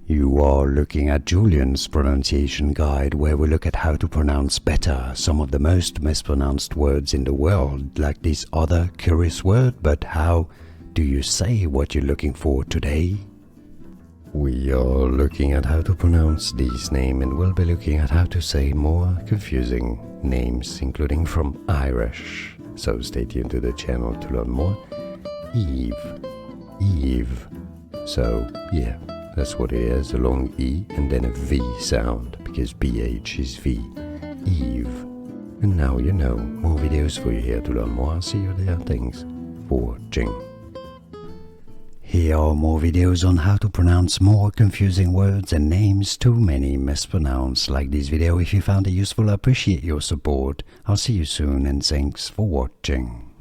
You are looking at Julian's pronunciation guide, where we look at how to pronounce better some of the most mispronounced words in the world, like this other curious word. But how do you say what you're looking for today? We are looking at how to pronounce these names, and we'll be looking at how to say more confusing names, including from Irish. So stay tuned to the channel to learn more. Eve. Eve. So, yeah, that's what it is, a long E and then a V sound, because BH is V. Eve. And now you know, more videos for you here to learn more. See you there. Thanks for watching. Here are more videos on how to pronounce more confusing words and names too many mispronounced. Like this video if you found it useful. I appreciate your support. I'll see you soon and thanks for watching.